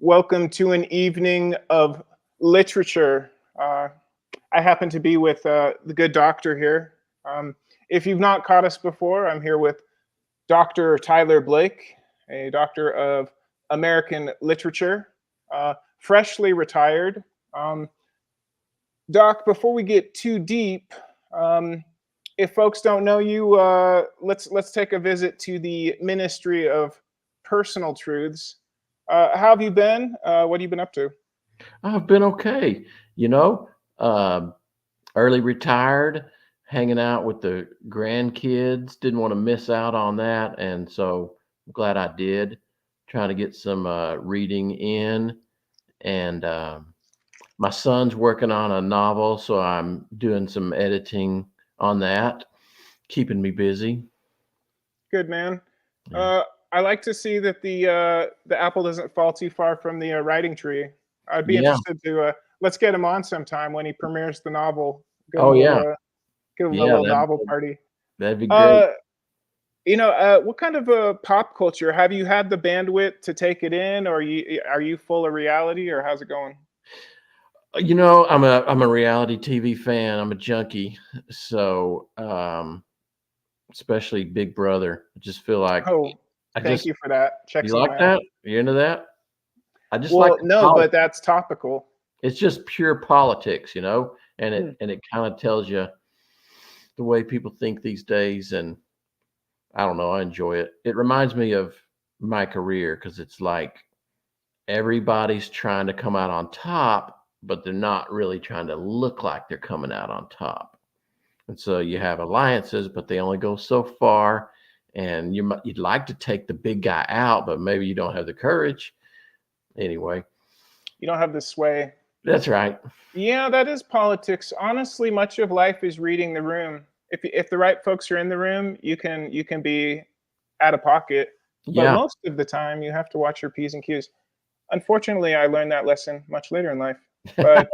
Welcome to an evening of literature. Uh, I happen to be with the good doctor here. If you've not caught us before, I'm here with Dr. Tyler Blake, a doctor of American literature, freshly retired. Um, Doc, before we get too deep, um, if folks don't know you, let's take a visit to the Ministry of Personal Truths. How have you been? What have you been up to? I've been okay, you know, um, early retired, hanging out with the grandkids. Didn't want to miss out on that, and so I'm glad I did. Trying to get some reading in, and my son's working on a novel, so I'm doing some editing on that, keeping me busy. Good man. Yeah, Uh, I like to see that the apple doesn't fall too far from the writing tree. I'd be yeah. interested to let's get him on sometime when he premieres the novel. Oh yeah, Give him a yeah. little novel party. That'd be great. Uh, what kind of pop culture have you had the bandwidth to take it in, or are you full of reality, or how's it going? I'm a reality TV fan. I'm a junkie, so especially Big Brother. I just feel like Oh, I thank just you for that. you Checks all like my that? out. You into that? I just like Well, the no, but politics. that's topical. It's just pure politics, and Hmm. it kind of tells you the way people think these days, and I don't know, I enjoy it. It reminds me of my career because it's like everybody's trying to come out on top, but they're not really trying to look like they're coming out on top. And so you have alliances, but they only go so far. And you'd like to take the big guy out, but maybe you don't have the courage. Anyway, You don't have the sway. that's right. Yeah, that is politics. Honestly, much of life is reading the room. If the right folks are in the room, you can be out of pocket. But Yeah, most of the time, you have to watch your p's and q's. Unfortunately, I learned that lesson much later in life, but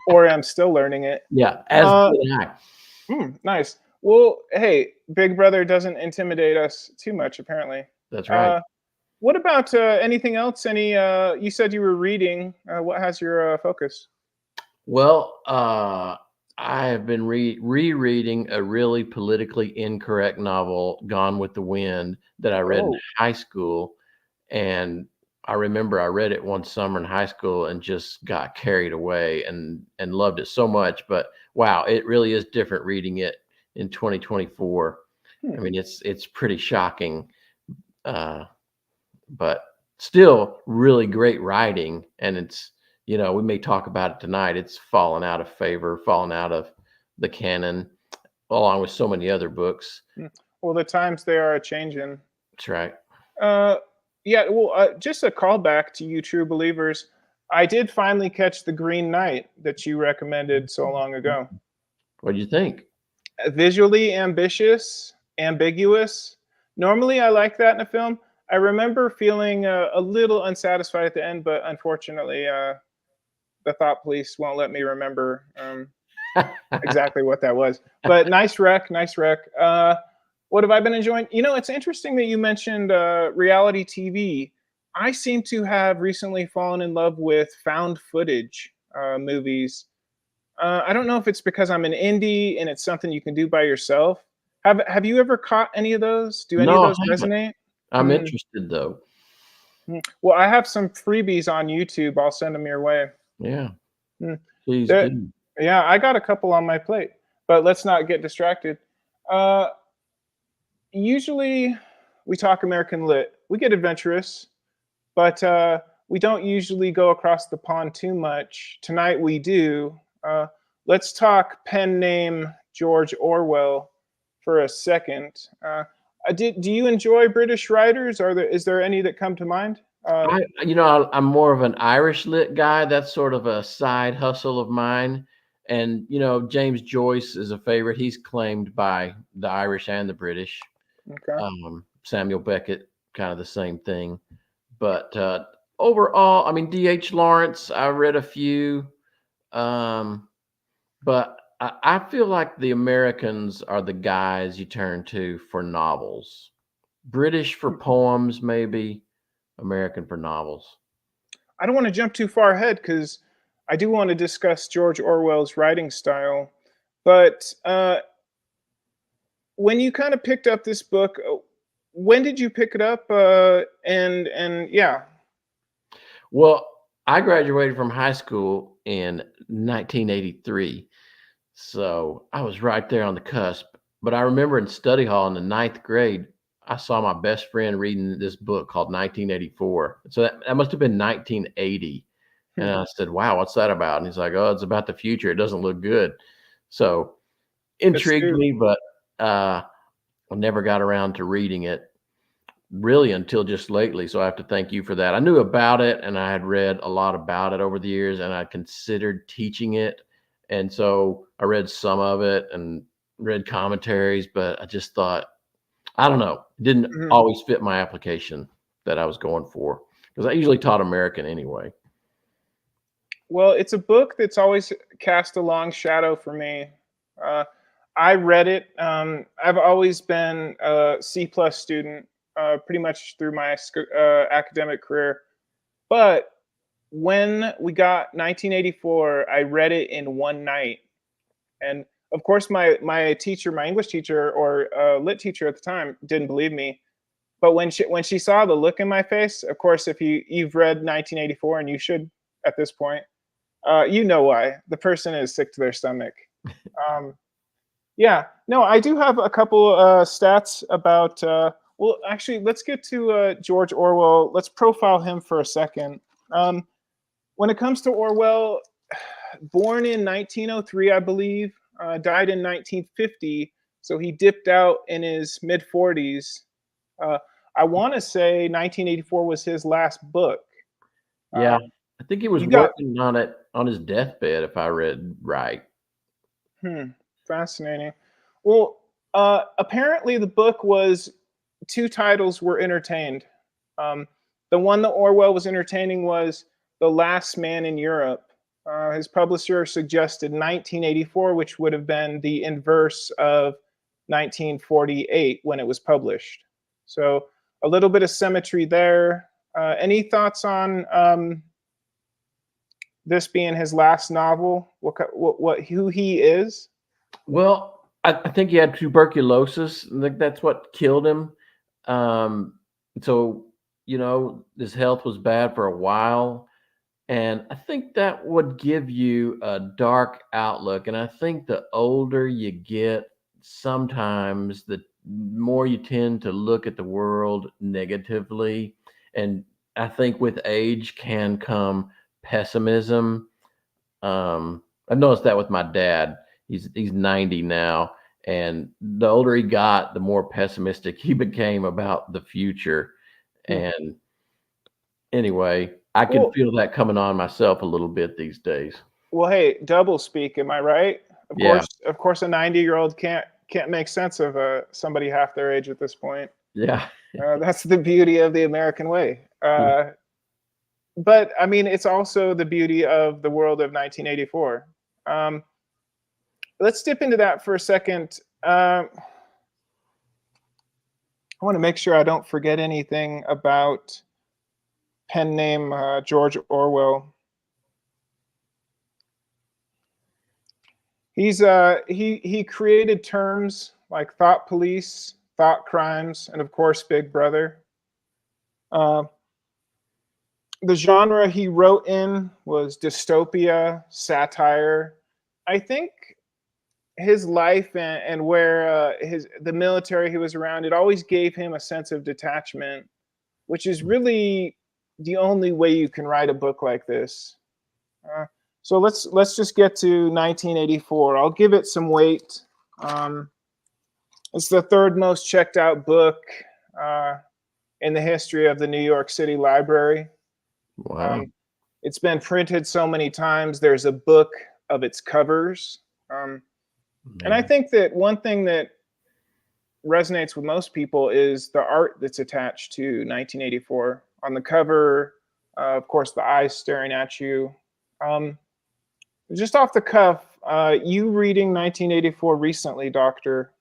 or I'm still learning it. yeah. As Uh, did I. nice. Well, hey, Big Brother doesn't intimidate us too much, apparently. That's right. Uh, what about anything else? You said you were reading. What has your focus? Well, I have been rereading a really politically incorrect novel, Gone with the Wind, that I read in Oh, high school. And I remember I read it one summer in high school and just got carried away and loved it so much. But wow, it really is different reading it in 2024. hmm. I mean, it's pretty shocking, uh, but still really great writing. And we may talk about it tonight. It's fallen out of favor, fallen out of the canon, along with so many other books. Mm. Well, the times they are a changing. That's right. Uh, yeah. Well, just a callback to you, true believers. I did finally catch the Green Knight that you recommended so long ago. What do you think? Visually ambitious, ambiguous. Normally, I like that in a film. I remember feeling a little unsatisfied at the end, but unfortunately, the thought police won't let me remember exactly what that was. But nice rec, nice rec. What have I been enjoying? It's interesting that you mentioned reality TV. I seem to have recently fallen in love with found footage movies. I don't know if it's because I'm an indie and it's something you can do by yourself. Have you ever caught any of those? Do any of No, those I haven't. resonate? I'm Hmm. interested though. Well, I have some freebies on YouTube. I'll send them your way. Yeah, Hmm. please There, do. yeah, I got a couple on my plate, but let's not get distracted. Uh, Usually, we talk American lit. We get adventurous, but we don't usually go across the pond too much. Tonight we do. Let's talk pen name George Orwell for a second. Do you enjoy British writers? Is there any that come to mind? I'm more of an Irish lit guy. That's sort of a side hustle of mine. And James Joyce is a favorite. He's claimed by the Irish and the British. Okay. Samuel Beckett, kind of the same thing. But overall, I mean, D.H. Lawrence, I read a few. Um, but I feel like the Americans are the guys you turn to for novels. British for Hmm. poems, maybe. American for novels. I don't want to jump too far ahead because I do want to discuss George Orwell's writing style. But when you kind of picked up this book, when did you pick it up? And yeah. Well, I graduated from high school in 1983. So I was right there on the cusp. But I remember in study hall in the ninth grade, I saw my best friend reading this book called 1984. So that must have been 1980. And I said, wow, what's that about? And he's like, oh, it's about the future. It doesn't look good. So intrigued Astute. me, but I never got around to reading it really until just lately. So I have to thank you for that. I knew about it and I had read a lot about it over the years and I considered teaching it. And so I read some of it and read commentaries, but I just thought, I don't know, it didn't Mhm. always fit my application that I was going for because I usually taught American anyway. Well, it's a book that's always cast a long shadow for me. Uh, I read it. I've always been a C plus student, pretty much through my academic career. But when we got 1984, I read it in one night, and of course, my teacher, my English teacher or lit teacher at the time, didn't believe me. But when she saw the look in my face, of course, if you've read 1984, and you should at this point, you know why. The person is sick to their stomach. Um, yeah, no, I do have a couple stats about. Well, actually, let's get to George Orwell. Let's profile him for a second. Um, when it comes to Orwell, born in 1903, I believe, died in 1950. So he dipped out in his mid 40s. Uh, I want to say 1984 was his last book. Yeah. Uh, I think he was you got working on it on his deathbed, if I read right. Hmm, fascinating. Well, apparently the book was two titles were entertained. Um, the one that Orwell was entertaining was The Last Man in Europe. His publisher suggested 1984, which would have been the inverse of 1948 when it was published. So a little bit of symmetry there. Any thoughts on this being his last novel? What who he is? Well, I think he had tuberculosis. I think that's what killed him. Um, so, his health was bad for a while. And I think that would give you a dark outlook. And I think the older you get, sometimes the more you tend to look at the world negatively. And I think with age can come pessimism. I've noticed that with my dad. He's 90 now, and the older he got, the more pessimistic he became about the future. Hmm. And anyway, I can Well, feel that coming on myself a little bit these days. well, hey, double speak. Am I right? Yeah, Of course, a 90-year-old can't make sense of somebody half their age at this point. yeah, That's the beauty of the American way. yeah. But I mean, it's also the beauty of the world of 1984. Um, let's dip into that for a second. I want to make sure I don't forget anything about pen name George Orwell. He created terms like thought police, thought crimes, and of course Big Brother. Uh, the genre he wrote in was dystopia, satire. I think his life and where his the military he was around, it always gave him a sense of detachment, which is really the only way you can write a book like this. Uh, so let's just get to 1984. I'll give it some weight. Um, it's the third most checked out book uh, in the history of the New York City Library. Wow, Um, it's been printed so many times. There's a book of its covers. And I man. think that one thing that resonates with most people is the art that's attached to 1984. On the cover, of course, the eyes staring at you. Um, just off the cuff, you reading 1984 recently, Doctor.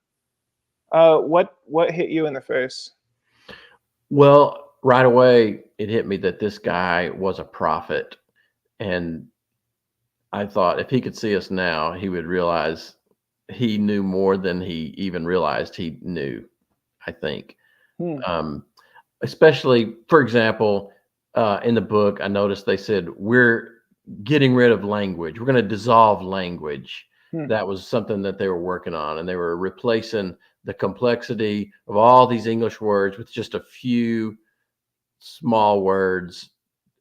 What hit you in the face? Well, right away it hit me that this guy was a prophet, and I thought if he could see us now, he would realize he knew more than he even realized he knew, I think. Hmm. Um, Especially, for example, in the book, I noticed they said, we're getting rid of language. We're going to dissolve language. Hmm. That was something that they were working on, and they were replacing the complexity of all these English words with just a few small words.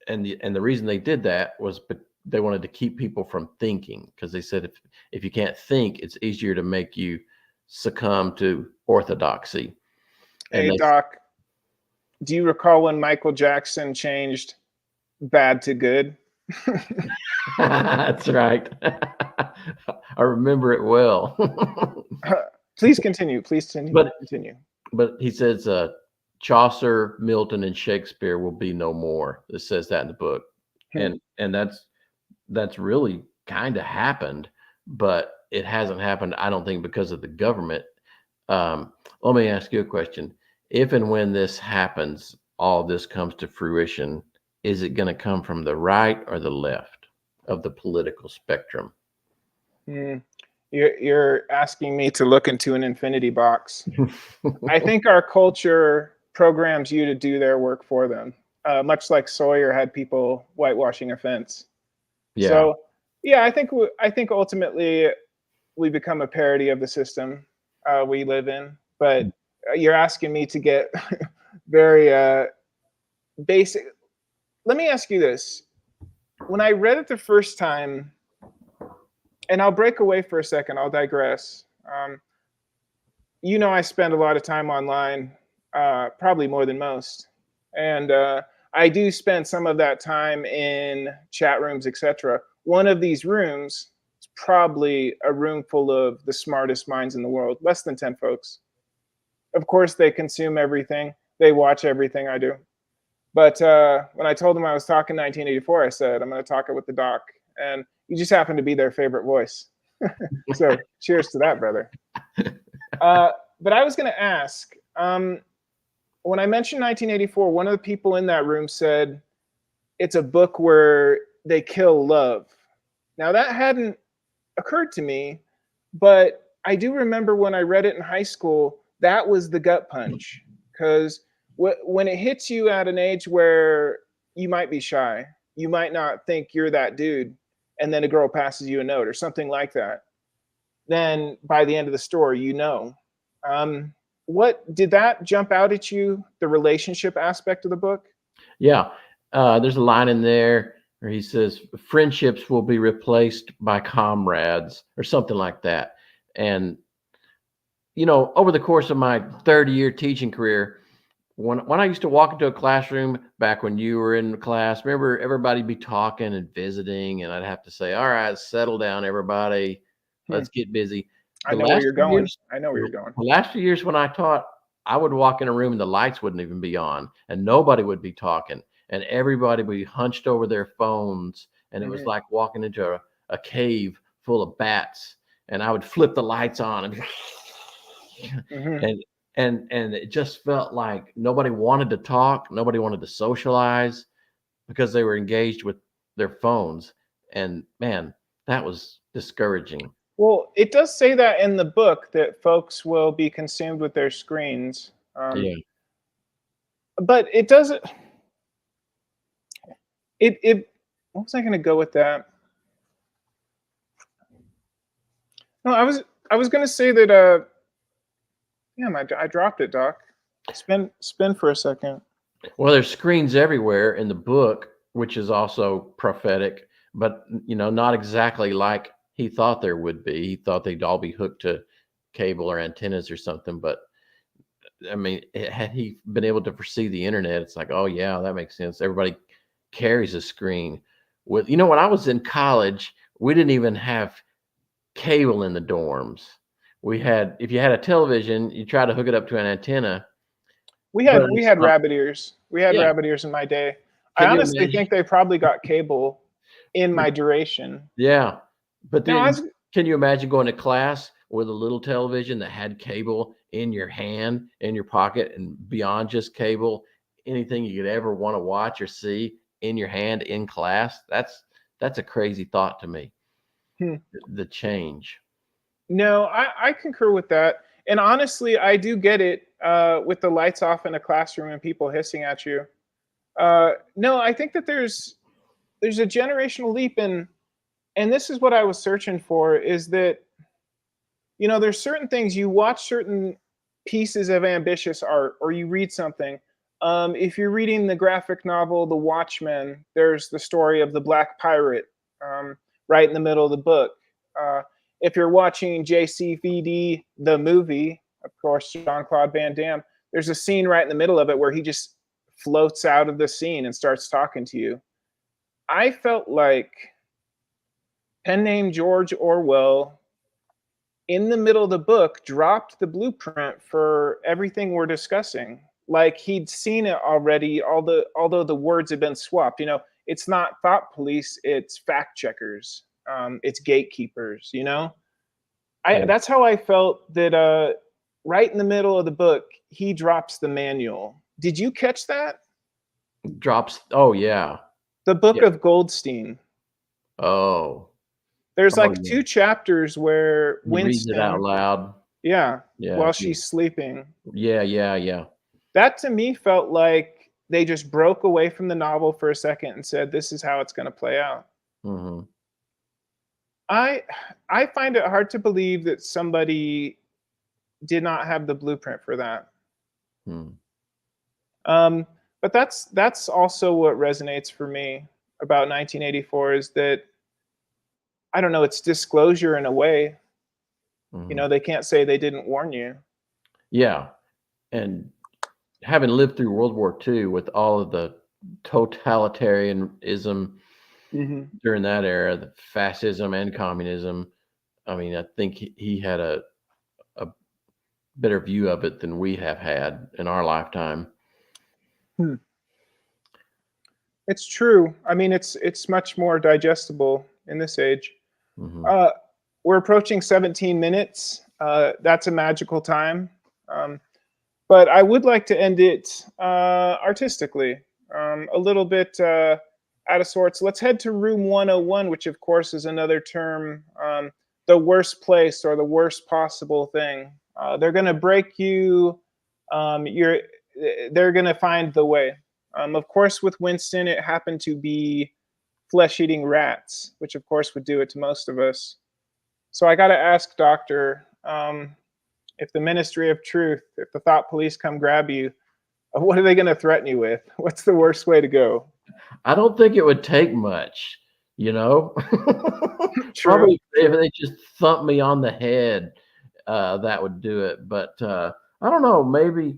And the reason they did that was they wanted to keep people from thinking, because they said if you can't think, it's easier to make you succumb to orthodoxy. And Hey, they Doc, do you recall when Michael Jackson changed bad to good? That's right. I remember it well. Please continue. Please but continue. but he says Chaucer, Milton, and Shakespeare will be no more. It says that in the book, Hmm. and that's really kind of happened, but it hasn't happened, I don't think, because of the government. Let me ask you a question. If and when this happens, all this comes to fruition, is it going to come from the right or the left of the political spectrum? Hmm. You're asking me to look into an infinity box. I think our culture programs you to do their work for them, much like Sawyer had people whitewashing a fence. Yeah. So, yeah, I think ultimately we become a parody of the system we live in. But you're asking me to get very basic. Let me ask you this: when I read it the first time, and I'll break away for a second, I'll digress. I spend a lot of time online, probably more than most, and I do spend some of that time in chat rooms, etc. One of these rooms is probably a room full of the smartest minds in the world, less than 10 folks. Of course, they consume everything, they watch everything I do. But when I told them I was talking 1984, I said, I'm going to talk it with the doc. And you just happen to be their favorite voice. So cheers to that, brother. Uh, but I was going to ask, when I mentioned 1984, one of the people in that room said it's a book where they kill love. Now, that hadn't occurred to me, but I do remember when I read it in high school, that was the gut punch. Because when it hits you at an age where you might be shy, you might not think you're that dude, and then a girl passes you a note or something like that, then by the end of the story, Um, what did that jump out at you? The relationship aspect of the book? Yeah. There's a line in there where he says, friendships will be replaced by comrades, or something like that. And, over the course of my 30-year teaching career, when I used to walk into a classroom back when you were in class, remember everybody be talking and visiting, and I'd have to say, all right, settle down, everybody. Hmm. Let's get busy. I The know where last you're few going. years, I know where you're the going. last few years when I taught, I would walk in a room and the lights wouldn't even be on, and nobody would be talking, and everybody would be hunched over their phones, and it was Hmm. like walking into a cave full of bats. And I would flip the lights on and Hmm. and and it just felt like nobody wanted to talk, nobody wanted to socialize, because they were engaged with their phones. And man, that was discouraging. Well, it does say that in the book that folks will be consumed with their screens. Yeah. But it doesn't. It. What was I going to go with that? No, I was going to say that. Damn, I dropped it, Doc. Spin for a second. Well, there's screens everywhere in the book, which is also prophetic, but not exactly like he thought there would be. He thought they'd all be hooked to cable or antennas or something, but I mean, had he been able to foresee the internet, it's like, oh yeah, that makes sense. Everybody carries a screen. When I was in college, we didn't even have cable in the dorms. If you had a television, you try to hook it up to an antenna, but We it's had not. rabbit ears. We had Yeah. rabbit ears in my day. I Can you honestly imagine? think they probably got cable in my duration. Yeah. But Now, I then was can you imagine going to class with a little television that had cable in your hand, in your pocket, and beyond just cable? anything you could ever want to watch or see in your hand in class. That's a crazy thought to me. Hmm. The change. No, I concur with that. And honestly, I do get it with the lights off in a classroom and people hissing at you. No, I think that there's a generational leap in, and this is what I was searching for, is that there's certain things you watch certain pieces of ambitious art or you read something. If you're reading the graphic novel The Watchmen, there's the story of the Black Pirate right in the middle of the book. Uh, if you're watching JCVD, the movie, of course, Jean Claude Van Damme, there's a scene right in the middle of it where he just floats out of the scene and starts talking to you. I felt like pen name George Orwell in the middle of the book dropped the blueprint for everything we're discussing. Like he'd seen it already, although the words had been swapped. It's not thought police, it's fact checkers, it's gatekeepers. Yeah. That's how I felt that right in the middle of the book, he drops the manual. Did you catch that? Drops. Oh yeah. The Book Yeah. of Goldstein. Oh. There's Oh like yeah. two chapters where He reads it out Winston, loud. yeah, Yeah. while she's sleeping. Yeah. Yeah. Yeah. That to me felt like they just broke away from the novel for a second and said, "This is how it's going to play out." Hmm. I I find it hard to believe that somebody did not have the blueprint for that. Hmm. Um, but that's also what resonates for me about 1984 is that I don't know, it's disclosure in a way. Hmm. They can't say they didn't warn you. Yeah. And having lived through World War II with all of the totalitarianism Hmm. during that era, the fascism and communism, I mean, I think he had a better view of it than we have had in our lifetime. Hmm. It's true. I mean, it's much more digestible in this age. Hmm. Uh, we're approaching 17 minutes. That's a magical time. Um, but I would like to end it artistically, a little bit out of sorts. Let's head to room 101, which, of course, is another term, the worst place or the worst possible thing. They're going to break you. They're going to find the way. Of course, with Winston, it happened to be flesh eating rats, which, of course, would do it to most of us. So I got to ask, Doctor, if the Ministry of Truth, if the thought police come grab you, what are they going to threaten you with? What's the worst way to go? I don't think it would take much, you know. True, Probably if true. they just thump me on the head, that would do it. But I don't know. Maybe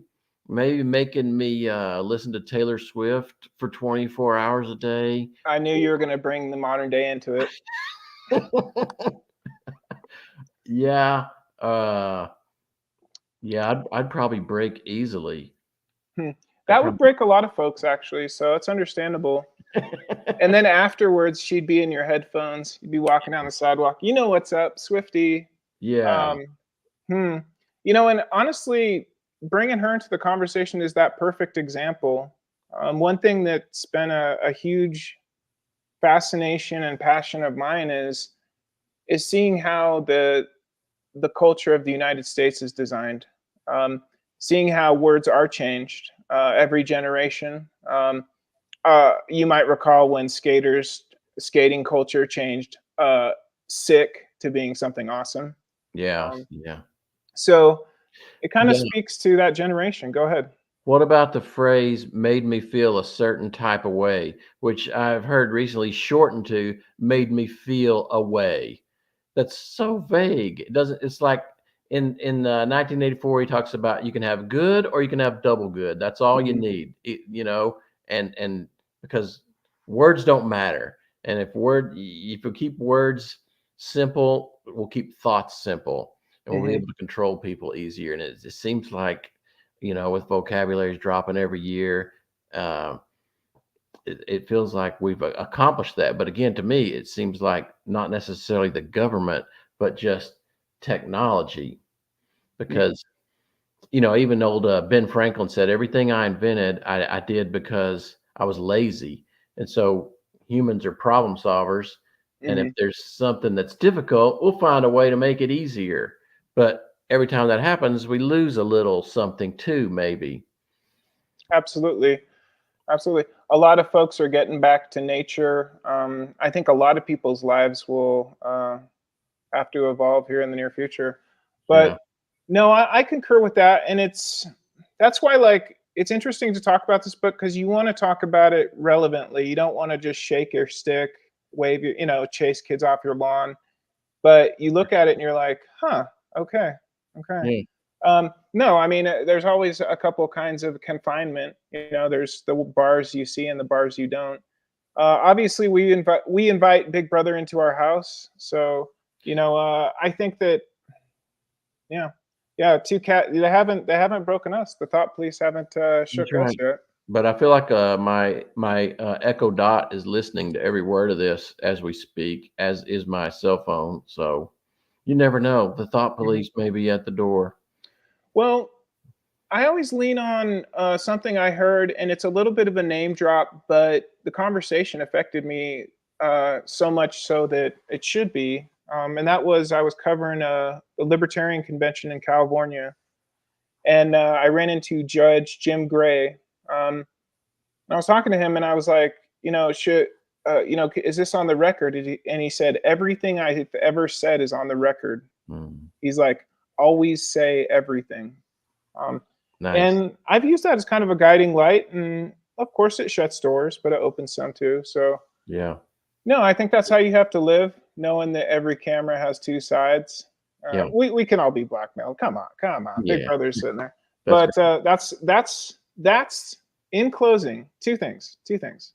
making me listen to Taylor Swift for 24 hours a day. I knew you were going to bring the modern day into it. Yeah. Uh, yeah. I'd probably break easily. Hmm. I'd That would probably. break a lot of folks, actually. So it's understandable. And then afterwards, she'd be in your headphones. You'd be walking down the sidewalk. You know what's up, Swifty? Yeah. Um, hmm. And honestly, bringing her into the conversation is that perfect example. One thing that's been a huge fascination and passion of mine is seeing how the culture of the United States is designed, seeing how words are changed every generation. You might recall when skating culture changed sick to being something awesome. Yeah. Um, Yeah. so it kind of Yeah. speaks to that generation. Go ahead. What about the phrase "made me feel a certain type of way," which I've heard recently shortened to "made me feel a way"? That's so vague. It doesn't. It's like in 1984, he talks about you can have good or you can have double good. That's all you Mhm. need, and because words don't matter, and if we keep words simple, we'll keep thoughts simple, and we'll be Mhm. able to control people easier. And it seems like with vocabularies dropping every year. Um, it feels like we've accomplished that. But again, to me, it seems like not necessarily the government, but just technology. Mhm. Because even old Ben Franklin said, "Everything I invented, I did because I was lazy." And so humans are problem solvers. And if Mhm. there's something that's difficult, we'll find a way to make it easier. But every time that happens, we lose a little something too, maybe. Absolutely. Absolutely. A lot of folks are getting back to nature. I think a lot of people's lives will have to evolve here in the near future. Yeah. But no, I concur with that, and that's why like it's interesting to talk about this book because you want to talk about it relevantly. You don't want to just shake your stick, wave your, chase kids off your lawn. But you look at it and you're like, huh, okay, okay. Yeah. No, I mean, there's always a couple kinds of confinement. There's the bars you see and the bars you don't. Obviously, we invite Big Brother into our house, so I think that yeah, yeah, two cat they haven't broken us. The thought police haven't That's shook us right. yet. But I feel like my Echo Dot is listening to every word of this as we speak, as is my cell phone. So you never know. The thought Mhm. police may be at the door. Well, I always lean on something I heard, and it's a little bit of a name drop, but the conversation affected me so much so that it should be. And that was I was covering a libertarian convention in California, and I ran into Judge Jim Gray. And I was talking to him, and I was like, should is this on the record? And he said, everything I've ever said is on the record. Mm, He's like, always say everything. Um, nice. and I've used that as kind of a guiding light, and of course, it shuts doors, but it opens some too. So, Yeah. no, I think that's how you have to live, knowing that every camera has two sides. Yeah. We can all be blackmailed. Come on, Big Yeah. Brother's sitting there. That's But right. that's in closing. Two things. Two things.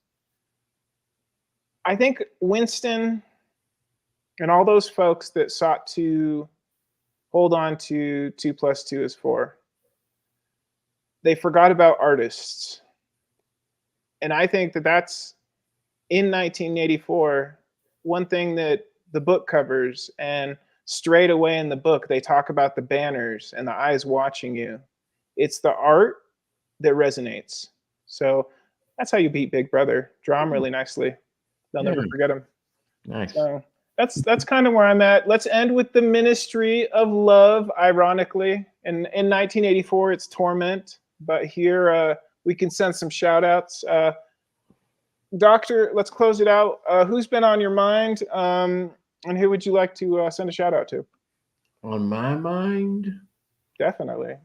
I think Winston and all those folks that sought to hold on to 2 plus 2 is 4, they forgot about artists. And I think that that's in 1984, one thing that the book covers, and straight away in the book, they talk about the banners and the eyes watching you. It's the art that resonates. So that's how you beat Big Brother. Draw them Mm, really nicely. They'll yeah. never forget them. Nice. So that's kind of where I'm at. Let's end with the Ministry of Love. Ironically, in 1984, it's Torment, but here we can send some shout outs. Doctor, let's close it out. Who's been on your mind, and who would you like to send a shout out to? On my mind. Definitely.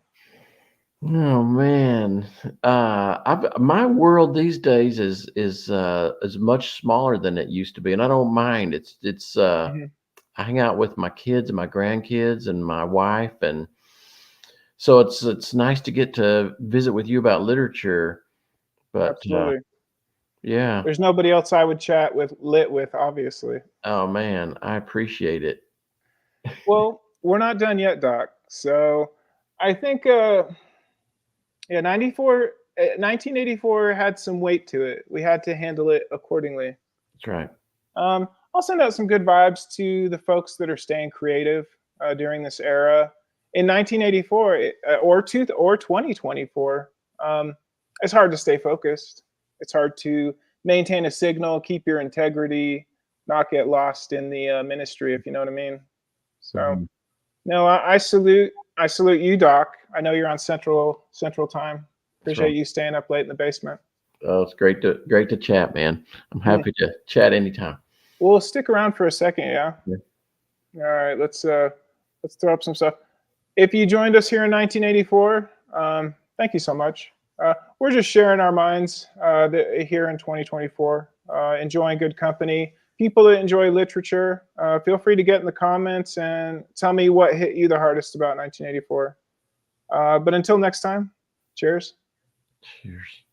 Oh man, my world these days is much smaller than it used to be, and I don't mind. It's Mhm. I hang out with my kids and my grandkids and my wife, and so it's nice to get to visit with you about literature. But Absolutely. yeah, There's nobody else I would chat with, lit with, obviously. oh man, I appreciate it. Well, we're not done yet, Doc. So I think, yeah, 1984 had some weight to it. We had to handle it accordingly. That's right. I'll send out some good vibes to the folks that are staying creative during this era. In 1984 or 2024, it's hard to stay focused. It's hard to maintain a signal, keep your integrity, not get lost in the ministry, if you know what I mean. So, Mhm. no, I salute you, Doc. I know you're on Central Time. That's right. Appreciate you staying up late in the basement. Oh, it's great to chat, man. I'm Mm. happy to chat anytime. We'll stick around for a second, yeah. Yeah. All right, let's throw up some stuff. If you joined us here in 1984, thank you so much. We're just sharing our minds here in 2024, enjoying good company. People that enjoy literature, feel free to get in the comments and tell me what hit you the hardest about 1984. But until next time, cheers. Cheers.